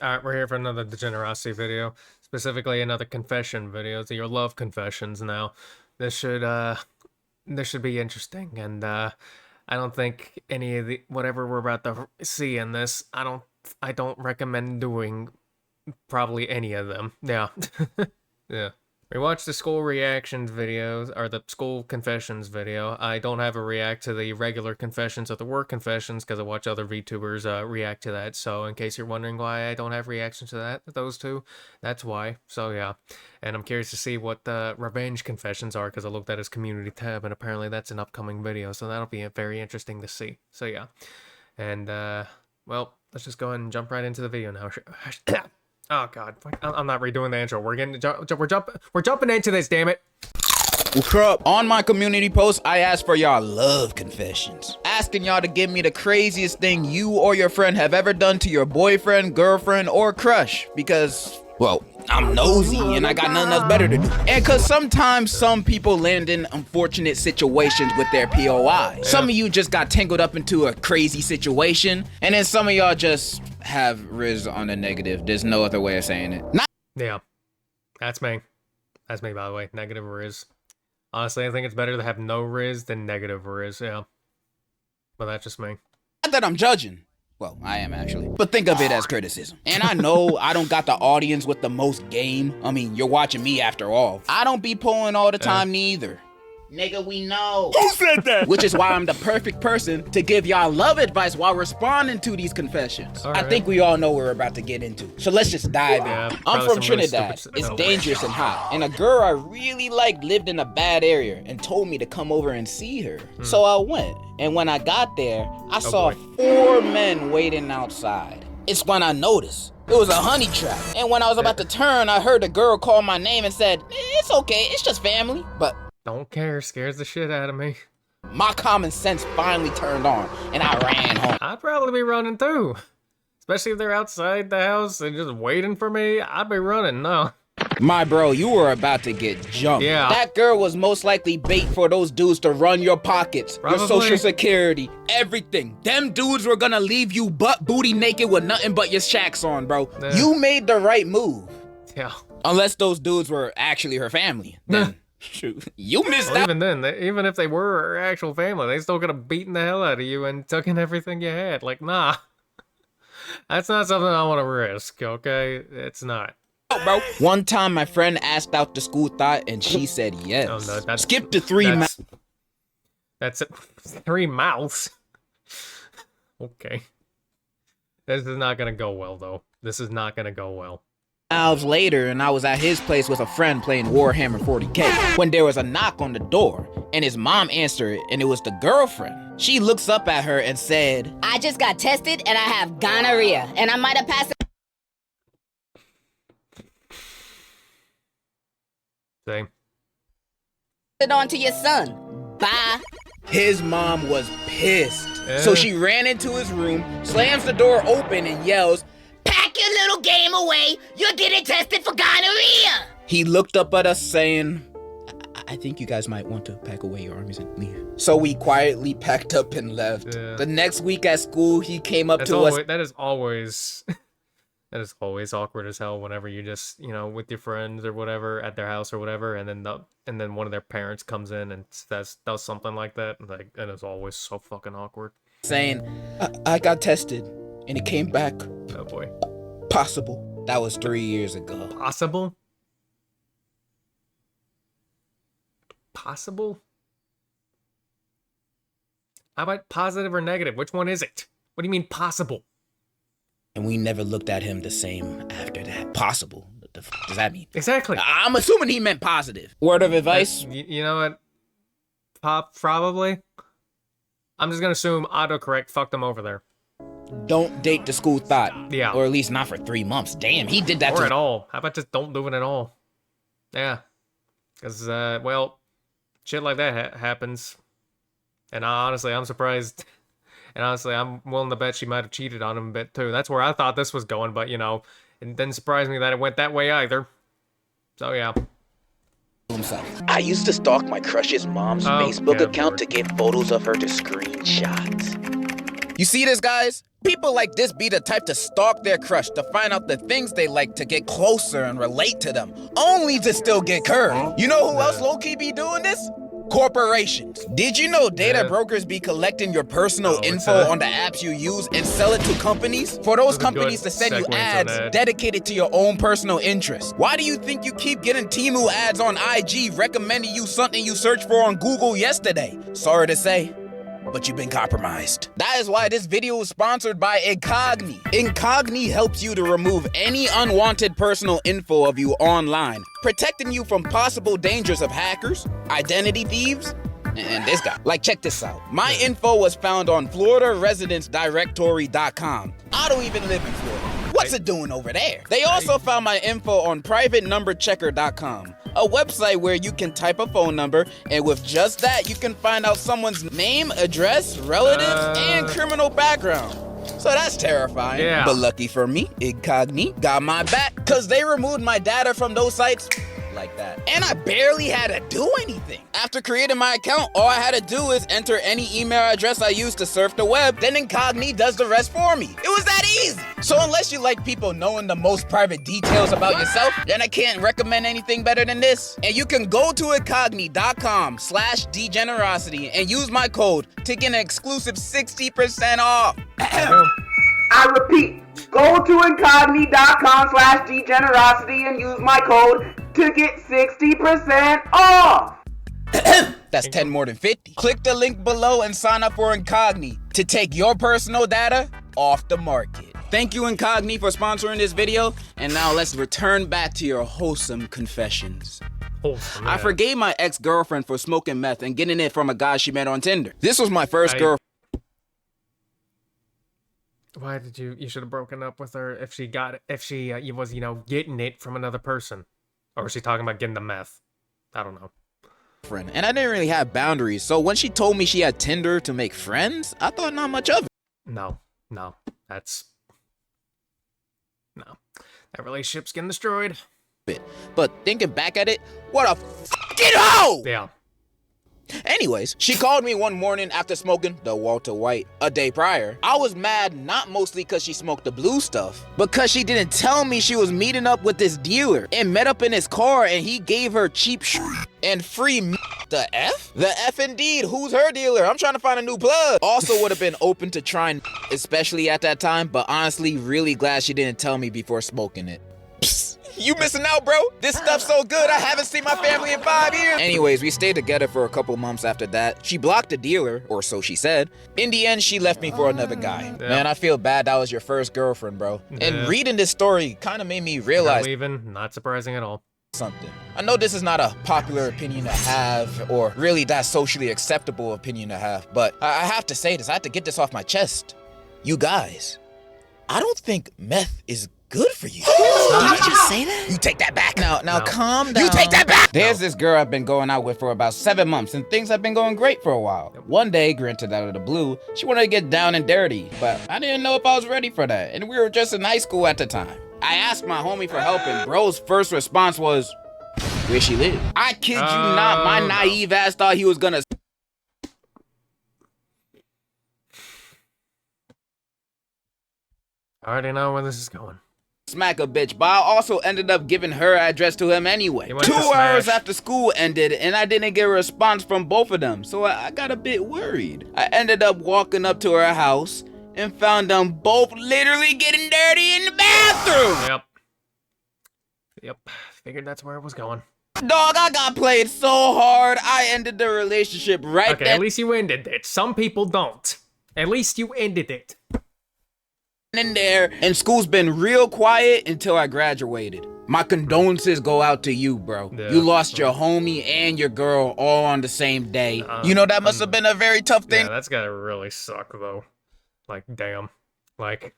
Alright, we're here for another Degenerocity video. Specifically another confession video. So your love confessions now. This should be interesting, and I don't think any of the whatever we're about to see in this, I don't recommend doing probably any of them. Yeah. Yeah. We watched the school reactions videos, or the school confessions video. I don't have a react to the regular confessions or the work confessions because I watch other VTubers react to that. So in case you're wondering why I don't have reactions to those two, that's why. So yeah. And I'm curious to see what the revenge confessions are because I looked at his community tab and apparently that's an upcoming video. So that'll be very interesting to see. So yeah. And well, let's just go ahead and jump right into the video now. Oh god, I'm not redoing the intro. We're jumping into this, damn it. Crap. On my community post, I asked for y'all love confessions, asking y'all to give me the craziest thing you or your friend have ever done to your boyfriend, girlfriend, or crush, because, well, I'm nosy and I got nothing else better to do. And cause sometimes some people land in unfortunate situations with their POI. Yeah. Some of you just got tangled up into a crazy situation, and then some of y'all just have Riz on the negative. There's no other way of saying it. Yeah, that's me. That's me, by the way. Negative Riz. Honestly, I think it's better to have no Riz than negative Riz, yeah. But that's just me. Not that I'm judging. Well, I am actually. But think of it as criticism. And I know I don't got the audience with the most game. I mean, you're watching me after all. I don't be pulling all the time neither. Nigga, we know. Who said that? Which is why I'm the perfect person to give y'all love advice while responding to these confessions. Right. I think we all know what we're about to get into. So let's just dive in. I'm from Trinidad. It's dangerous and hot. And a girl I really liked lived in a bad area and told me to come over and see her. So I went. And when I got there, I saw 4 men waiting outside. It's when I noticed. It was a honey trap. And when I was about to turn, I heard the girl call my name and said, "It's okay, it's just family." But don't care, scares the shit out of me. My common sense finally turned on, and I ran home. I'd probably be running too. Especially if they're outside the house and just waiting for me, I'd be running, no. My bro, you were about to get jumped. Yeah. That girl was most likely bait for those dudes to run your pockets, your social security, everything. Them dudes were gonna leave you butt booty naked with nothing but your shacks on, bro. Yeah. You made the right move. Yeah. Unless those dudes were actually her family. Then shoot, you missed out. Even then, even if they were her actual family, they still could have beaten the hell out of you and taken everything you had. Like, nah. That's not something I want to risk, okay? It's not. Bro. One time my friend asked out the school thought and she said yes. Oh, no, that's, skip to 3 mouths. That's it. 3 mouths? Okay. This is not gonna go well, though. This is not gonna go well. Hours later, and I was at his place with a friend playing Warhammer 40K when there was a knock on the door, and his mom answered it, and it was the girlfriend. She looks up at her and said, "I just got tested and I have gonorrhea, and I might have passed it on to your son. Bye." His mom was pissed. So she ran into his room, slams the door open, and yells, "Pack your little game away! You're getting tested for gonorrhea!" He looked up at us saying, I think you guys might want to pack away your armies and leave." So we quietly packed up and left. Yeah. The next week at school, he came up to us. That is always... That is always awkward as hell whenever you just, you know, with your friends or whatever at their house or whatever, and then one of their parents comes in and does something like that. Like, and it's always so fucking awkward. Saying, I got tested and it came back. Oh boy. Possible. That was 3 years ago. Possible? Possible? How about positive or negative? Which one is it? What do you mean possible? And we never looked at him the same after that. Possible. What the f does that mean? Exactly. I'm assuming he meant positive. Word of advice? You know what? Probably. I'm just gonna assume autocorrect fucked him over there. Don't date the school thought. Yeah. Or at least not for 3 months. Damn, he did that or at all. How about just don't do it at all? Yeah. Because, well, shit like that happens. And honestly, I'm surprised... And honestly, I'm willing to bet she might have cheated on him a bit, too. That's where I thought this was going, but, you know, it didn't surprise me that it went that way either. So, yeah. I used to stalk my crush's mom's Facebook account to get photos of her to screenshot. You see this, guys? People like this be the type to stalk their crush to find out the things they like to get closer and relate to them, only to still get curved. You know who else low-key be doing this? Corporations. Did you know data brokers be collecting your personal info on the apps you use and sell it to companies? For those companies to send you ads dedicated to your own personal interests. Why do you think you keep getting Temu ads on IG recommending you something you searched for on Google yesterday? Sorry to say, but you've been compromised. That is why this video is sponsored by Incogni. Incogni helps you to remove any unwanted personal info of you online, protecting you from possible dangers of hackers, identity thieves, and this guy. Like, check this out. My info was found on FloridaResidenceDirectory.com. I don't even live in Florida. What's it doing over there? They also found my info on PrivateNumberChecker.com, a website where you can type a phone number, and with just that, you can find out someone's name, address, relatives, and criminal background. So that's terrifying. Yeah. But lucky for me, Incogni got my back, because they removed my data from those sites like that. And I barely had to do anything. After creating my account, all I had to do is enter any email address I used to surf the web, then Incogni does the rest for me. It was that easy. So unless you like people knowing the most private details about yourself, then I can't recommend anything better than this. And you can go to incogni.com/degenerocity and use my code to get an exclusive 60% off. I repeat, go to incogni.com/degenerocity and use my code to get 60% off. That's 10 more than 50. Click the link below and sign up for Incogni to take your personal data off the market. Thank you, Incogni, for sponsoring this video. And now let's return back to your wholesome confessions. I forgave my ex-girlfriend for smoking meth and getting it from a guy she met on Tinder. This was my first girlfriend. Why did you should have broken up with her if she was, getting it from another person. Or was she talking about getting the meth? I don't know. And I didn't really have boundaries, so when she told me she had Tinder to make friends, I thought not much of it. No. That relationship's getting destroyed. But thinking back at it, what a fucking hoe! Yeah. Anyways, she called me one morning after smoking the Walter White a day prior. I was mad not mostly because she smoked the blue stuff, but because she didn't tell me she was meeting up with this dealer and met up in his car and he gave her cheap and free the F? The F indeed. Who's her dealer? I'm trying to find a new plug. Also would have been open to trying, especially at that time, but honestly, really glad she didn't tell me before smoking it. Psst. You missing out, bro. This stuff's so good, I haven't seen my family in 5 years. Anyways, we stayed together for a couple months after that. She blocked the dealer, or so she said. In the end, she left me for another guy. Yeah. Man, I feel bad that was your first girlfriend, bro. Yeah. And reading this story kind of made me realize... Not surprising at all. Something. I know this is not a popular opinion to have, or really that socially acceptable opinion to have, but I have to say this. I have to get this off my chest. You guys, I don't think meth is good for you. Did you just say that? You take that back. Now calm down. You take that back. There's this girl I've been going out with for about 7 months, and things have been going great for a while. One day, granted out of the blue, she wanted to get down and dirty, but I didn't know if I was ready for that, and we were just in high school at the time. I asked my homie for help, and bro's first response was, where she live? I kid you not, my naive ass thought he was gonna... I already know where this is going. Smack a bitch, but I also ended up giving her address to him anyway. 2 hours after school ended, and I didn't get a response from both of them, so I got a bit worried. I ended up walking up to her house and found them both literally getting dirty in the bathroom. Yep. Figured that's where it was going. Dog, I got played so hard, I ended the relationship right then. Okay, at least you ended it. Some people don't. At least you ended it. In there, and school's been real quiet until I graduated. My condolences go out to you, bro. Yeah. You lost your homie and your girl all on the same day. You know that must have been a very tough thing. Yeah, that's gotta really suck, though. Like, damn. Like,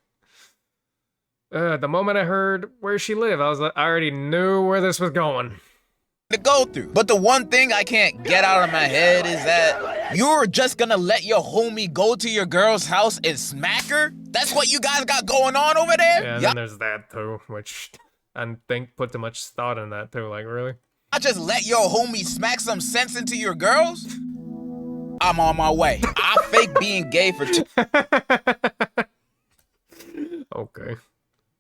the moment I heard where she lived, I already knew where this was going. To go through. But the one thing I can't get out of my head is that you're just gonna let your homie go to your girl's house and smack her? That's what you guys got going on over there? Yeah, and then there's that too, which I think put too much thought in that too, like really? I just let your homie smack some sense into your girls? I'm on my way. I fake being gay for Okay.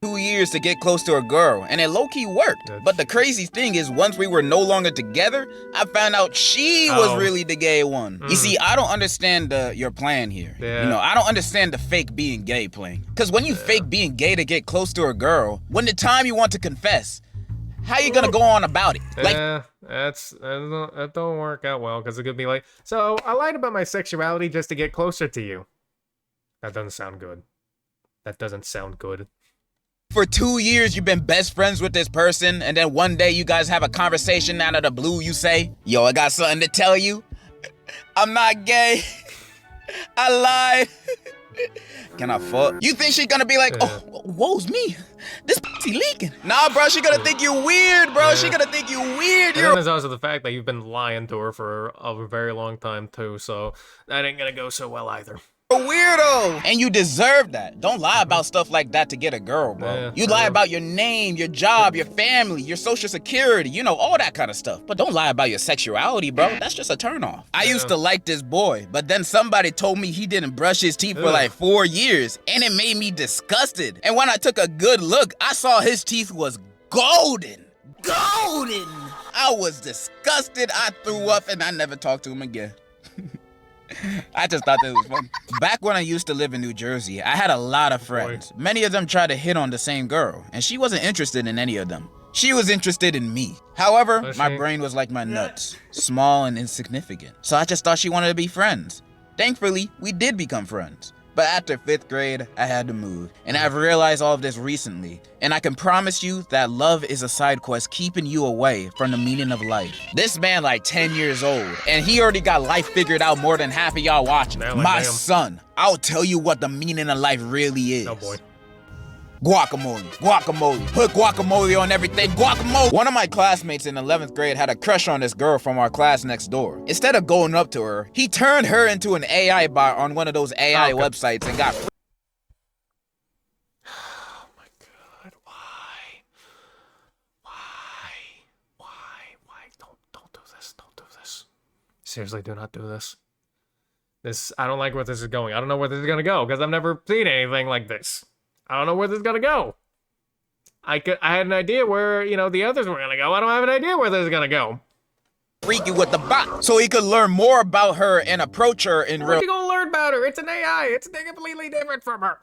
2 years to get close to a girl, and it low-key worked. But the crazy thing is, once we were no longer together, I found out she was really the gay one. You see, I don't understand your plan here. Yeah. You know, I don't understand the fake being gay plan. Because when you fake being gay to get close to a girl, when the time you want to confess, how you gonna go on about it? Like, that don't work out well, because it could be like, so I lied about my sexuality just to get closer to you. That doesn't sound good. That doesn't sound good. for 2 years you've been best friends with this person, and then one day you guys have a conversation out of the blue, you say, yo, I got something to tell you. I'm not gay. I lied. Can I fuck? You think she's gonna be like, oh, woe's me. This pussy leaking. Nah, bro, she gonna think you weird, bro. She gonna think you weird. And then there's also the fact that you've been lying to her for a very long time, too, so that ain't gonna go so well either. A weirdo, and you deserve that. Don't lie about stuff like that to get a girl, bro. Yeah, you lie about your name, your job, your family, your social security, you know, all that kind of stuff. But don't lie about your sexuality, bro. That's just a turnoff. I used to like this boy, but then somebody told me he didn't brush his teeth for like 4 years, and it made me disgusted. And when I took a good look, I saw his teeth was golden. Golden! I was disgusted, I threw up, and I never talked to him again. I just thought that was fun. Back when I used to live in New Jersey, I had a lot of friends. Many of them tried to hit on the same girl, and she wasn't interested in any of them. She was interested in me. However, my brain was like my nuts, small and insignificant. So I just thought she wanted to be friends. Thankfully, we did become friends. But after 5th grade, I had to move. And I've realized all of this recently. And I can promise you that love is a side quest keeping you away from the meaning of life. This man like 10 years old, and he already got life figured out more than half of y'all watching. My son, I'll tell you what the meaning of life really is. Oh boy. Guacamole, guacamole, put guacamole on everything, guacamole. One of my classmates in 11th grade had a crush on this girl from our class next door. Instead of going up to her, he turned her into an AI bot on one of those AI websites and got Oh my god, why? Don't do this. Seriously, do not do this. I don't like where this is going. I don't know where this is gonna go, because I've never seen anything like this. I don't know where this is gonna go. I had an idea where, you know, the others were gonna go. I don't have an idea where this is gonna go. freaky with the bot, so he could learn more about her and approach her in real What you gonna learn about her? It's an AI. It's completely different from her.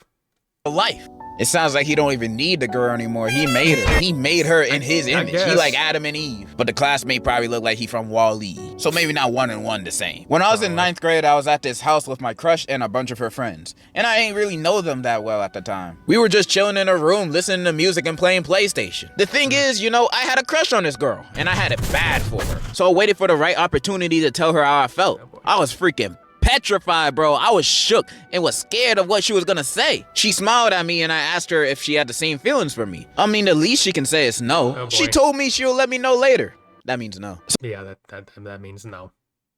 life. It sounds like he don't even need the girl anymore. He made her. He made her in his image. He like Adam and Eve. But the classmate probably looked like he from Wall-E. So maybe not 1 and 1 the same. When I was in 9th grade, I was at this house with my crush and a bunch of her friends. And I ain't really know them that well at the time. We were just chilling in a room, listening to music and playing PlayStation. The thing is, you know, I had a crush on this girl. And I had it bad for her. So I waited for the right opportunity to tell her how I felt. I was freaking petrified, bro. I was shook and was scared of what she was gonna say. She smiled at me and I asked her if she had the same feelings for me. I mean, the least she can say is no. Oh, she told me she'll let me know later. That means no. Yeah, that means no.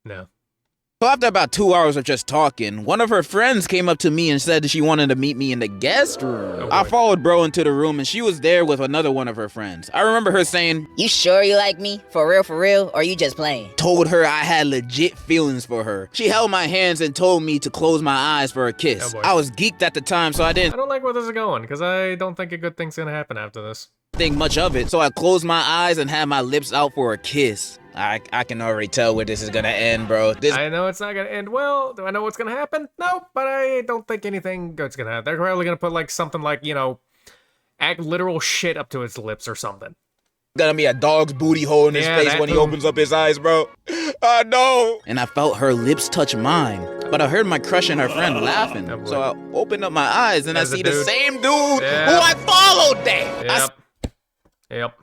No. So after about 2 hours of just talking, one of her friends came up to me and said that she wanted to meet me in the guest room. I followed bro into the room and she was there with another one of her friends. I remember her saying, "You sure you like me? For real? Or you just playing?" Told her I had legit feelings for her. She held my hands and told me to close my eyes for a kiss. I was geeked at the time, so I don't like where this is going, because I don't think a good thing's gonna happen after this. Think much of it, so I closed my eyes and had my lips out for a kiss. I can already tell where this is gonna end, bro. I know it's not gonna end well. Do I know what's gonna happen? No, but I don't think anything good's gonna happen. They're probably gonna put like something like, you know, act literal shit up to his lips or something. Gonna be a dog's booty hole in his face when he opens up his eyes, bro. I know. And I felt her lips touch mine, but I heard my crush and her friend laughing. So I opened up my eyes and I see the same dude who I followed there. Yep.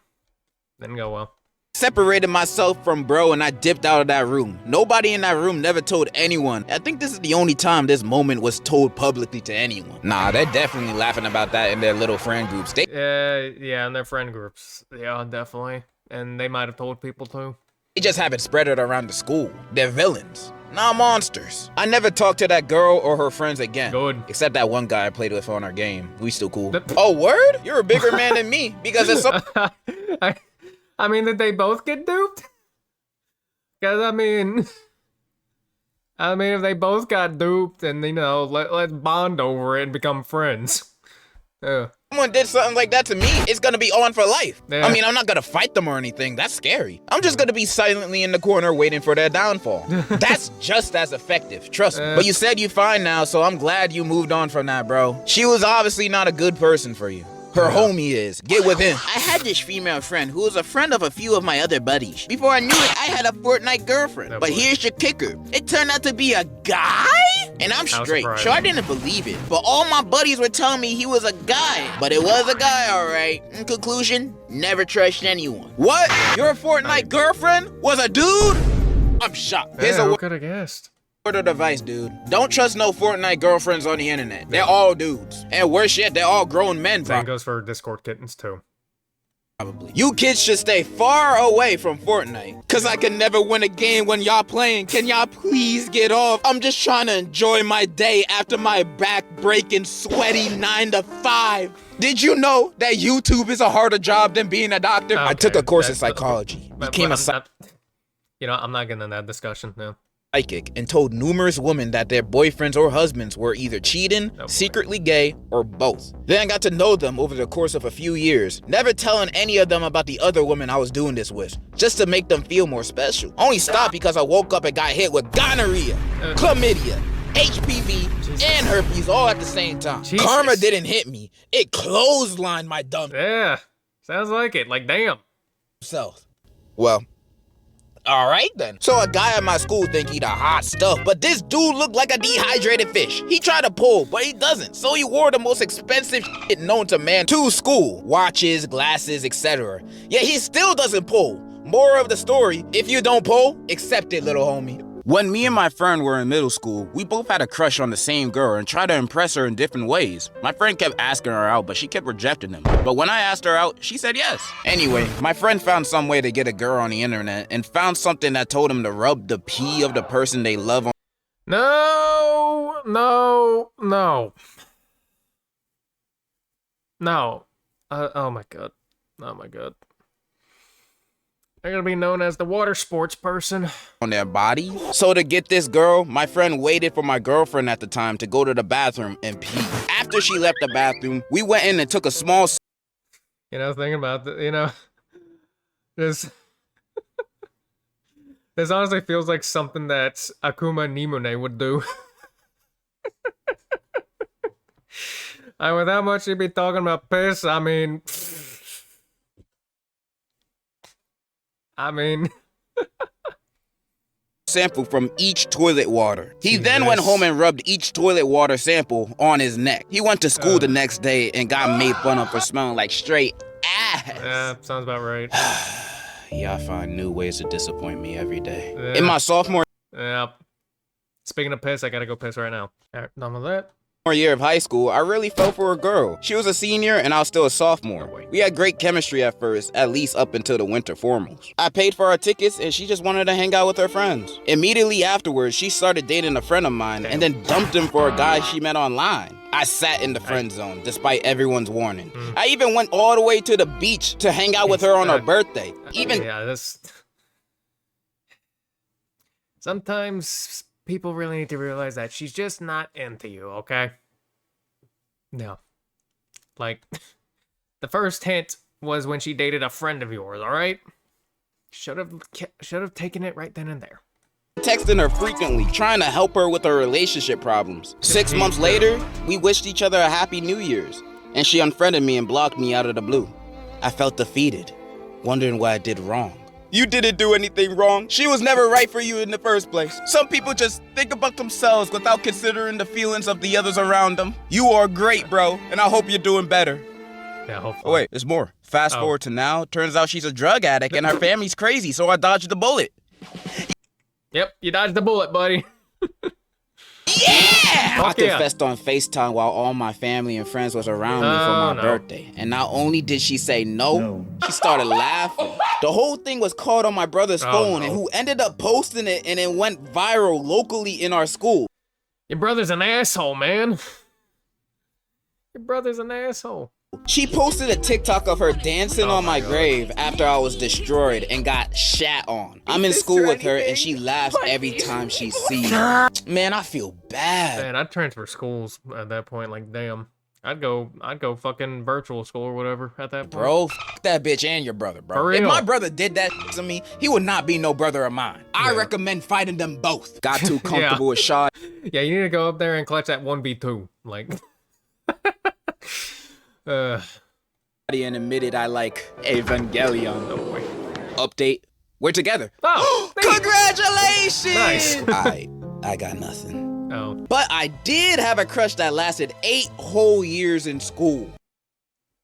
Didn't go well. Separated myself from bro and I dipped out of that room. Nobody in that room never told anyone. I think this is the only time this moment was told publicly to anyone. Nah, they're definitely laughing about that in their little friend groups. Yeah, in their friend groups. Yeah, definitely. And they might have told people too. They just haven't spread it around the school. They're villains, not monsters. I never talked to that girl or her friends again. Good. Except that one guy I played with on our game. We still cool. Oh, word? You're a bigger man than me because it's so I mean, did they both get duped? Because, I mean, I mean, if they both got duped, then, you know, let's bond over it and become friends. Yeah. Someone did something like that to me, it's gonna be on for life. Yeah. I mean, I'm not gonna fight them or anything. That's scary. I'm just gonna be silently in the corner waiting for their downfall. That's just as effective, trust me. But you said you're fine now, so I'm glad you moved on from that, bro. She was obviously not a good person for you. Her homie is. Get with him. I had this female friend who was a friend of a few of my other buddies. Before I knew it, I had a Fortnite girlfriend. But here's your kicker. It turned out to be a guy? And I'm straight. Sure, I didn't believe it. But all my buddies were telling me he was a guy. But it was a guy, alright. In conclusion, never trust anyone. What? Your Fortnite girlfriend was a dude? I'm shocked. Here's who could have guessed? word of advice, dude. Don't trust no Fortnite girlfriends on the internet. They're all dudes. And worse yet, they're all grown men, bro. Same goes for Discord kittens, too. Probably. You kids should stay far away from Fortnite. Cause I can never win a game when y'all playing. Can y'all please get off? I'm just trying to enjoy my day after my back-breaking, sweaty 9 to 5. Did you know that YouTube is a harder job than being a doctor? Okay, I took a course in psychology. Became a you know, I'm not getting in that discussion now. Psychic and told numerous women that their boyfriends or husbands were either cheating, secretly gay, or both. Then I got to know them over the course of a few years, never telling any of them about the other women I was doing this with, just to make them feel more special. Only stopped because I woke up and got hit with gonorrhea, chlamydia, HPV, and herpes all at the same time. Jesus. Karma didn't hit me, it clotheslined my dumb. Yeah, sounds like it, like damn. Self. Well, alright then. So a guy at my school think he the hot stuff, but this dude looked like a dehydrated fish. He tried to pull, but he doesn't. So he wore the most expensive shit known to man to school. Watches, glasses, etc. Yet he still doesn't pull. More of the story, if you don't pull, accept it, little homie. When me and my friend were in middle school, we both had a crush on the same girl and tried to impress her in different ways. My friend kept asking her out, but she kept rejecting him. But when I asked her out, she said yes. Anyway, my friend found some way to get a girl on the internet and found something that told him to rub the pee of the person they love on. No. Oh my god. Oh my god. They're gonna be known as the water sports person. On their body. So to get this girl, my friend waited for my girlfriend at the time to go to the bathroom and pee. After she left the bathroom, we went in and took a small... You know, thinking about the, you know, this honestly feels like something that Akuma Nimune would do. With how much he'd be talking about piss, I mean... sample from each toilet water. He then went home and rubbed each toilet water sample on his neck. He went to school the next day and got made fun of for smelling like straight ass. Yeah, sounds about right. Y'all find new ways to disappoint me every day. In my sophomore... Yeah. Speaking of piss, I gotta go piss right now. Alright, done with that. Year of high school, I really fell for a girl. She was a senior and I was still a sophomore. We had great chemistry at first, at least up until the winter formals. I paid for our tickets and she just wanted to hang out with her friends. Immediately afterwards, she started dating a friend of mine and then dumped him for a guy she met online. I sat in the friend zone, despite everyone's warning. I even went all the way to the beach to hang out with her on her birthday. Sometimes people really need to realize that she's just not into you, okay? No. Like, the first hint was when she dated a friend of yours, alright? Should have taken it right then and there. Texting her frequently, trying to help her with her relationship problems. 6 months later, we wished each other a happy New Year's, and she unfriended me and blocked me out of the blue. I felt defeated, wondering what I did wrong. You didn't do anything wrong. She was never right for you in the first place. Some people just think about themselves without considering the feelings of the others around them. You are great, bro, and I hope you're doing better. Yeah, hopefully. Oh, wait, there's more. Fast forward to now, turns out she's a drug addict and her family's crazy, so I dodged the bullet. Yep, you dodged the bullet, buddy. Yeah! I confessed on FaceTime while all my family and friends was around me for my birthday. And not only did she say no, she started laughing. The whole thing was caught on my brother's phone and who ended up posting it and it went viral locally in our school. Your brother's an asshole, man. Your brother's an asshole. She posted a TikTok of her dancing on my grave after I was destroyed and got shat on. I'm in school with her and she laughs every time she sees me. Man, I feel bad. Man, I'd transfer schools at that point. Like, damn. I'd go fucking virtual school or whatever at that point. Bro, f that bitch and your brother, bro. For real. If my brother did that to me, he would not be no brother of mine. I recommend fighting them both. Got too comfortable with Shaw. Yeah, you need to go up there and clutch that 1v2. Like, And admitted I like evangelion. no way. Update. We're together. Oh, Congratulations! Nice. I got nothing. Oh. But I did have a crush that lasted 8 whole years in school.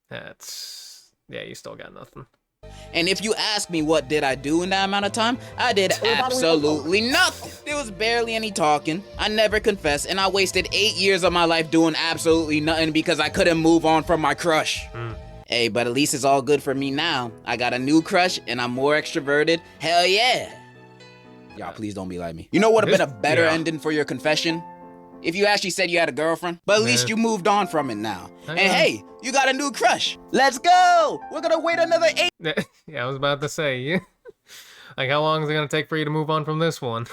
That's... Yeah, you still got nothing. And if you ask me what did I do in that amount of time, I did absolutely nothing. There was barely any talking. I never confessed, and I wasted 8 years of my life doing absolutely nothing because I couldn't move on from my crush. Hey, but at least it's all good for me now. I got a new crush, and I'm more extroverted. Hell yeah. Y'all, please don't be like me. You know what would have been a better ending for your confession? If you actually said you had a girlfriend, but at least you moved on from it now. And hey, you got a new crush. Let's go. We're gonna wait another 8. Yeah, I was about to say, like, how long is it gonna take for you to move on from this one?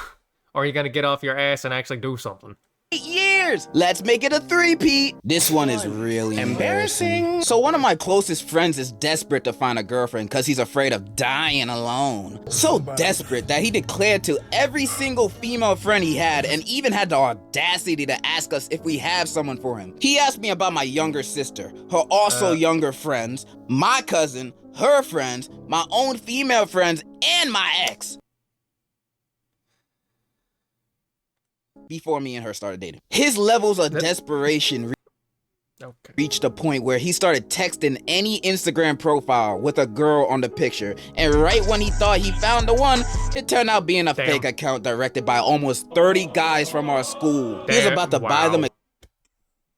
Or are you gonna get off your ass and actually do something? 8 years. Let's make it a 3-peat. This one is really embarrassing. So one of my closest friends is desperate to find a girlfriend because he's afraid of dying alone. So desperate that he declared to every single female friend he had and even had the audacity to ask us if we have someone for him. He asked me about my younger sister, her also younger friends, my cousin, her friends, my own female friends, and my ex. Before me and her started dating. His levels of desperation reached a point where he started texting any Instagram profile with a girl on the picture, and right when he thought he found the one, it turned out being a fake account directed by almost 30 guys from our school. He was about to buy them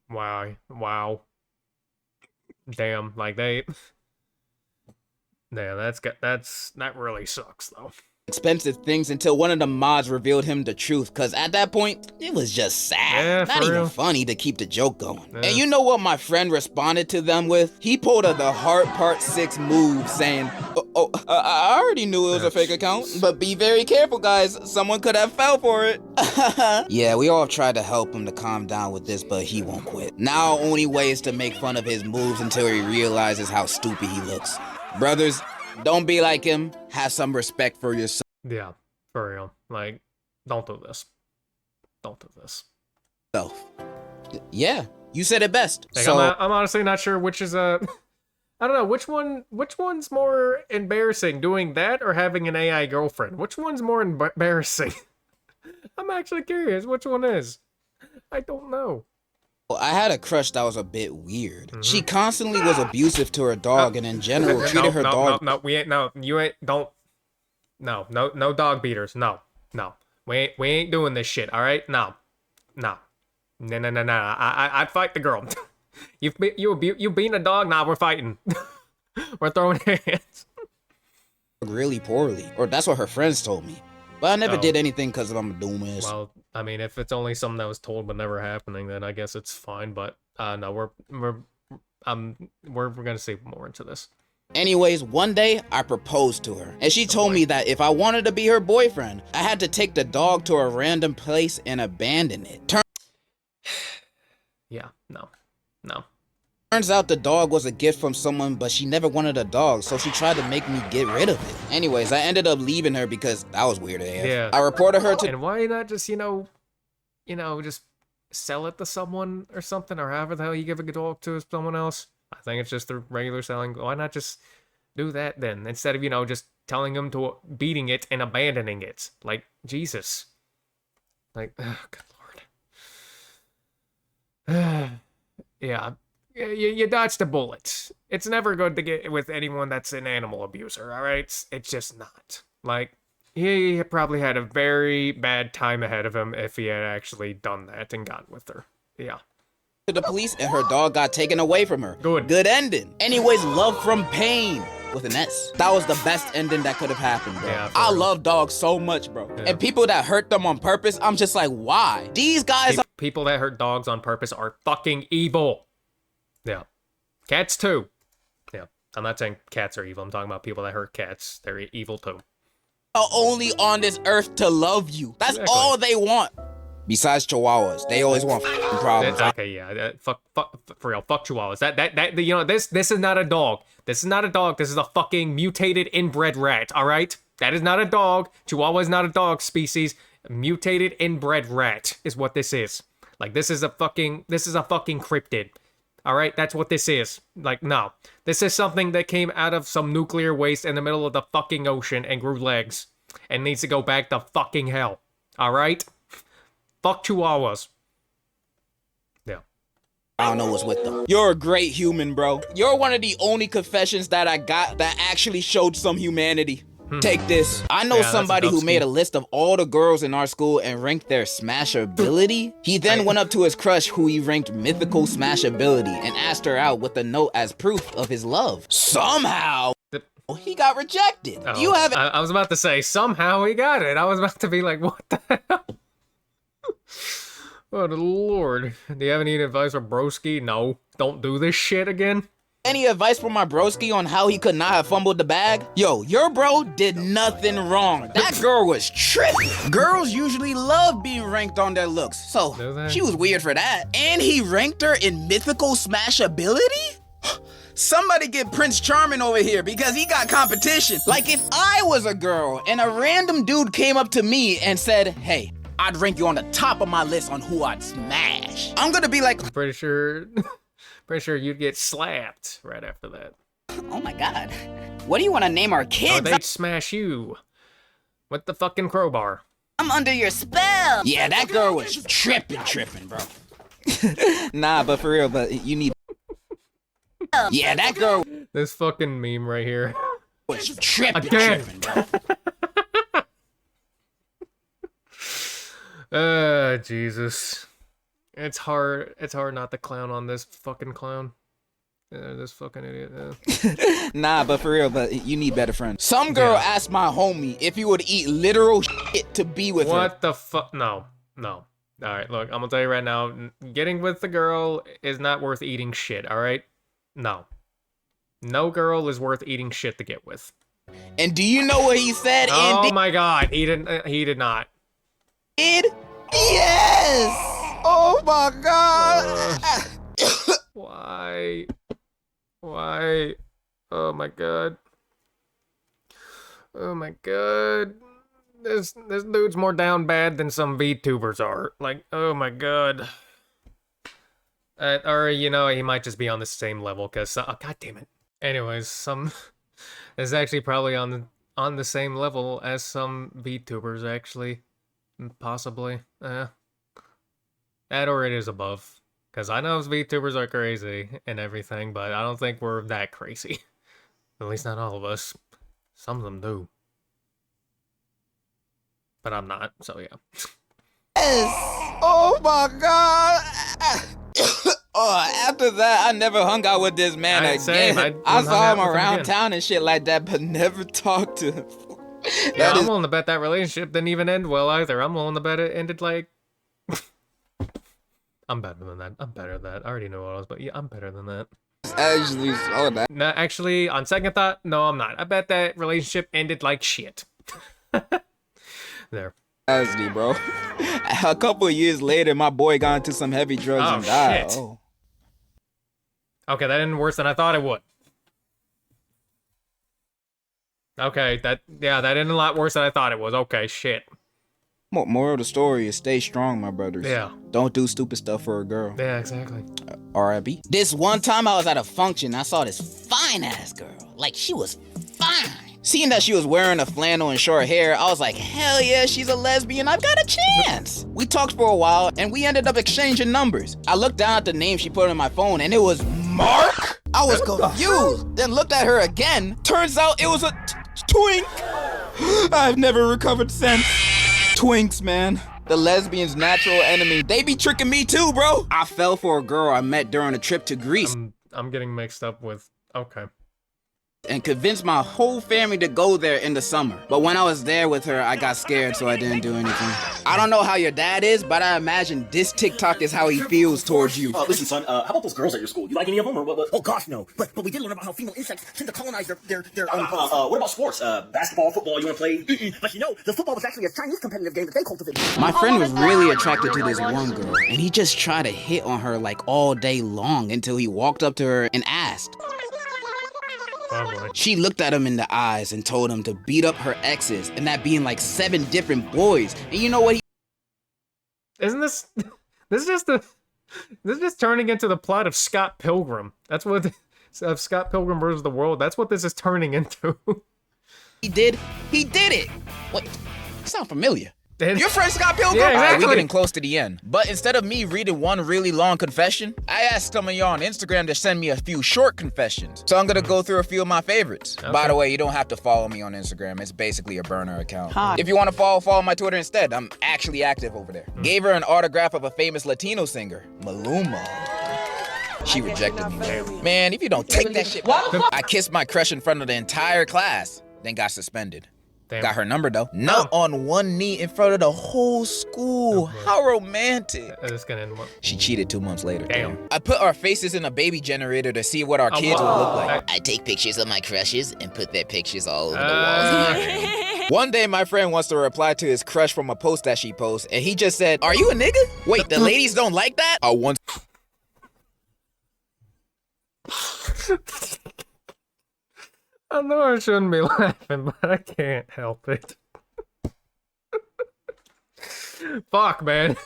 Wow. Damn, like that really sucks though. Expensive things until one of the mods revealed him the truth, cause at that point it was just sad, not even funny to keep the joke going. And you know what my friend responded to them with? He pulled the heart part 6 move saying, I already knew it was a fake account, but be very careful guys, someone could have fell for it. Yeah, we all tried to help him to calm down with this, but he won't quit. Now only way is to make fun of his moves until he realizes how stupid he looks. Brothers, don't be like him. Have some respect for yourself. Yeah, for real. Like, don't do this. Don't do this. Yeah, you said it best. Like, so I'm honestly not sure which is I don't know, which one's more embarrassing, doing that or having an AI girlfriend? Which one's more embarrassing? I'm actually curious which one is. I don't know. I had a crush that was a bit weird. She constantly was abusive to her dog and in general treated her dog. No, dog beaters. No. We ain't doing this shit, all right? No. I'd fight the girl. You beating a dog? Nah, we're fighting. We're throwing hands. Really poorly, or that's what her friends told me. But I never did anything because I'm a dumbass. Well, I mean, if it's only something that was told but never happening, then I guess it's fine. But no, we're gonna see more into this. Anyways, one day I proposed to her, and she told me that if I wanted to be her boyfriend, I had to take the dog to a random place and abandon it. Yeah, no. Turns out the dog was a gift from someone, but she never wanted a dog, so she tried to make me get rid of it. Anyways, I ended up leaving her because that was weird AF. Yeah. I reported her to— And why not just, just sell it to someone or something, or however the hell you give a dog to someone else? I think it's just the regular selling. Why not just do that then, instead of, just telling them to beating it and abandoning it? Like, Jesus. Like, oh, good Lord. Yeah. You dodged a bullet. It's never good to get with anyone that's an animal abuser, all right? It's just not. Like, he probably had a very bad time ahead of him if he had actually done that and gotten with her. Yeah. To the police, and her dog got taken away from her. Good ending. Anyways, love from pain with an S. That was the best ending that could have happened, bro. Yeah, I love dogs so much, bro. Yeah. And people that hurt them on purpose, I'm just like, why? These guys— People that hurt dogs on purpose are fucking evil. Yeah. Cats too. Yeah, I'm not saying cats are evil. I'm talking about people that hurt cats. They're evil too. Are only on this earth to love you. That's all they want. Besides chihuahuas, they always want problems. Okay, yeah, fuck, for real, fuck chihuahuas. That you know, this is not a dog. This is not a dog. This is a fucking mutated inbred rat. All right, that is not a dog. Chihuahua is not a dog species. Mutated inbred rat is what this is. Like, this is a fucking cryptid. All right, that's what this is. Like, no, this is something that came out of some nuclear waste in the middle of the fucking ocean and grew legs and needs to go back to fucking hell. All right. Fuck chihuahuas. Yeah. I don't know what's with them. You're a great human, bro. You're one of the only confessions that I got that actually showed some humanity. Take this. I know somebody who made a list of all the girls in our school and ranked their smashability. He then went up to his crush who he ranked mythical smashability and asked her out with a note as proof of his love. Somehow, he got rejected. Oh, You have I was about to say, somehow he got it. I was about to be like, what the hell? Oh, the Lord. Do you have any advice for Broski? No. Don't do this shit again. Any advice for my broski on how he could not have fumbled the bag? Yo, your bro did nothing wrong. That girl was tripping. Girls usually love being ranked on their looks, so she was weird for that. And he ranked her in mythical smashability? Somebody get Prince Charming over here because he got competition. Like, if I was a girl and a random dude came up to me and said, hey, I'd rank you on the top of my list on who I'd smash, I'm gonna be like, pretty sure you'd get slapped right after that. Oh my god. What do you want to name our kids? Or they'd smash you with the fucking crowbar. I'm under your spell. Yeah, that girl was tripping, bro. Nah, but for real, but you need. Yeah, that girl. This fucking meme right here. Was tripping, bro. Jesus. It's hard not to clown on this fucking clown. This fucking idiot. Nah, but for real, but you need better friends. Some girl asked my homie if he would eat literal shit to be with her. What the fuck? No. Alright, look, I'm gonna tell you right now, getting with the girl is not worth eating shit, alright? No. No girl is worth eating shit to get with. And do you know what he said? Oh my god, he did not. Yes! Oh my god! Why? Oh my god. Oh my god. This dude's more down bad than some VTubers are. Like, oh my god. Or, you know, he might just be on the same level, because, god damn it. Anyways, is actually probably on the same level as some VTubers, actually. Possibly. That or it is above. Because I know VTubers are crazy and everything, but I don't think we're that crazy. At least not all of us. Some of them do. But I'm not, so yeah. Yes! Oh my god! Oh, after that, I never hung out with this man again. I saw him around town and shit like that, but never talked to him. Yeah, I'm willing to bet that relationship didn't even end well either. I'm willing to bet it ended like... I'm better than that. I'm better than that. I already know what I was, but yeah, I'm better than that. Actually, all that. No, actually, on second thought, no, I'm not. I bet that relationship ended like shit. There. Nasty, bro. A couple of years later, my boy got into some heavy drugs and died. Shit. Oh. Okay, that ended worse than I thought it would. Okay, that ended a lot worse than I thought it was. Okay, shit. Moral of the story is stay strong, my brothers. Yeah. Don't do stupid stuff for a girl. Yeah, exactly. R.I.P. This one time I was at a function, I saw this fine-ass girl. Like, she was fine. Seeing that she was wearing a flannel and short hair, I was like, hell yeah, she's a lesbian. I've got a chance. We talked for a while, and we ended up exchanging numbers. I looked down at the name she put on my phone, and it was Mark. I was confused. Then looked at her again. Turns out it was a twink. I've never recovered since. Twinks, man. The lesbian's natural enemy. They be tricking me too, bro. I fell for a girl I met during a trip to Greece. I'm getting mixed up with... Okay. And convinced my whole family to go there in the summer. But when I was there with her, I got scared, so I didn't do anything. I don't know how your dad is, but I imagine this TikTok is how he feels towards you. Listen, son, how about those girls at your school? You like any of them, or what? Oh gosh, no. But we did learn about how female insects tend to colonize their what about sports? Basketball, football, you wanna play? But you know, the football was actually a Chinese competitive game that they cultivated. My friend was really attracted to this one girl, and he just tried to hit on her like all day long until he walked up to her and asked. She looked at him in the eyes and told him to beat up her exes, and that being like 7 different boys. And you know what? Isn't this is just turning into the plot of Scott Pilgrim? That's what of Scott Pilgrim versus the World. That's what this is turning into. He did it. What? Sound familiar? Your friend Scott Pilgrim? Yeah, exactly. Alright, we're getting close to the end. But instead of me reading one really long confession, I asked some of y'all on Instagram to send me a few short confessions. So I'm gonna go through a few of my favorites. Okay. By the way, you don't have to follow me on Instagram. It's basically a burner account. Hi. If you want to follow my Twitter instead. I'm actually active over there. Gave her an autograph of a famous Latino singer, Maluma. She rejected me. Man, if you don't take that shit. I kissed my crush in front of the entire class, then got suspended. Damn. Got her number though. Not on one knee in front of the whole school. How romantic. This gonna end well. She cheated 2 months later. Damn. I put our faces in a baby generator to see what our kids would look like. I take pictures of my crushes and put their pictures all over the walls of my room. One day my friend wants to reply to his crush from a post that she posts, and he just said, "Are you a nigga? Wait, the ladies don't like that?" I know I shouldn't be laughing, but I can't help it. Fuck, man.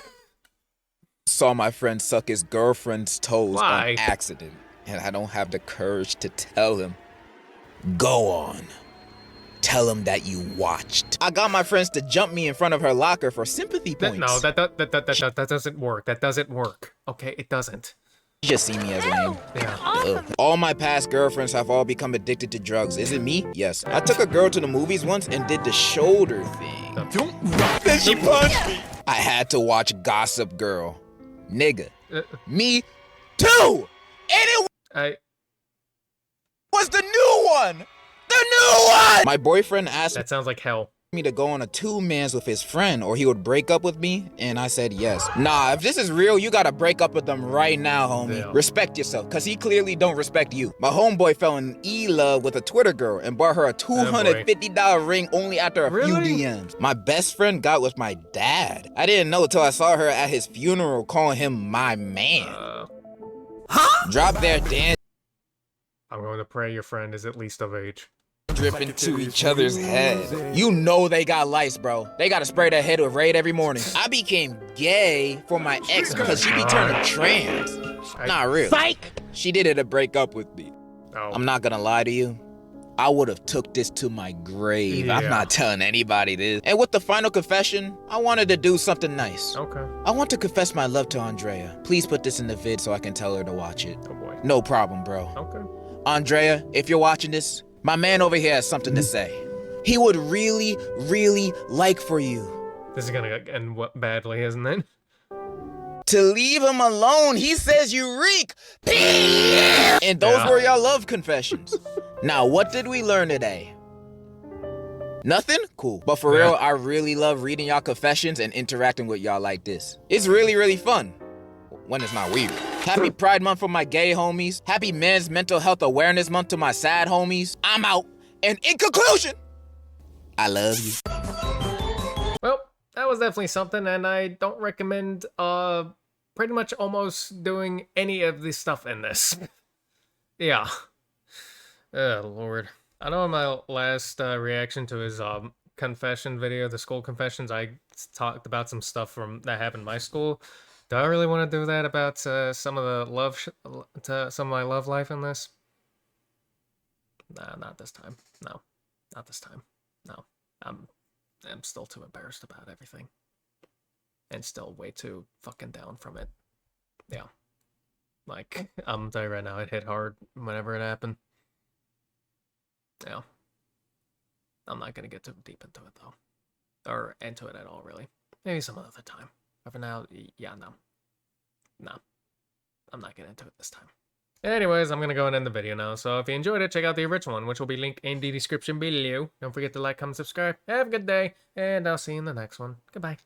Saw my friend suck his girlfriend's toes Why? on accident, and I don't have the courage to tell him. Go on. Tell him that you watched. I got my friends to jump me in front of her locker for sympathy points. No, that doesn't work. That doesn't work. Okay, it doesn't. You just see me as lame. Yeah. All my past girlfriends have all become addicted to drugs. Is it me? Yes. I took a girl to the movies once and did the shoulder thing. Then she punched me. I had to watch Gossip Girl. Nigga. Me too! And it was the new one! The new one! My boyfriend asked That sounds like hell. me to go on a 2-mans with his friend or he would break up with me, and I said yes. Nah, if this is real, you gotta break up with them right now, homie. Yeah. Respect yourself, cause he clearly don't respect you. My homeboy fell in love with a Twitter girl and bought her a $250 ring only after a few DMs. My best friend got with my dad. I didn't know till I saw her at his funeral calling him my man. Drop their dance. I'm going to pray your friend is at least of age. Drip into each other's head. You know they got lice, bro. They gotta spray their head with Raid every morning. I became gay for my ex because she be turning trans. Not real. Psych! She did it to break up with me. Oh. I'm not gonna lie to you. I would have took this to my grave. Yeah. I'm not telling anybody this. And with the final confession, I wanted to do something nice. Okay. I want to confess my love to Andrea. Please put this in the vid so I can tell her to watch it. Oh boy. No problem, bro. Okay. Andrea, if you're watching this, my man over here has something to say. He would really, really like for you This is gonna end badly, isn't it? to leave him alone. He says you reek. And those were your love confessions. Now, what did we learn today? Nothing? Cool. But for real, I really love reading y'all confessions and interacting with y'all like this. It's really, really fun. When it's not weird. Happy Pride Month for my gay homies. Happy Men's Mental Health Awareness Month to my sad homies. I'm out. And in conclusion, I love you. Well, that was definitely something, and I don't recommend pretty much almost doing any of the stuff in this. Yeah. Oh, Lord. I know in my last reaction to his confession video, the school confessions, I talked about some stuff that happened in my school. Do I really want to do that about some of the some of my love life in this? Nah, not this time. No, not this time. No, I'm still too embarrassed about everything, and still way too fucking down from it. Yeah, like I'm telling you right now, it hit hard whenever it happened. Yeah, I'm not gonna get too deep into it though, or into it at all really. Maybe some other time. But for now, yeah, no. I'm not getting into it this time. Anyways, I'm gonna go and end the video now. So if you enjoyed it, check out the original one, which will be linked in the description below. Don't forget to like, comment, subscribe. Have a good day, and I'll see you in the next one. Goodbye.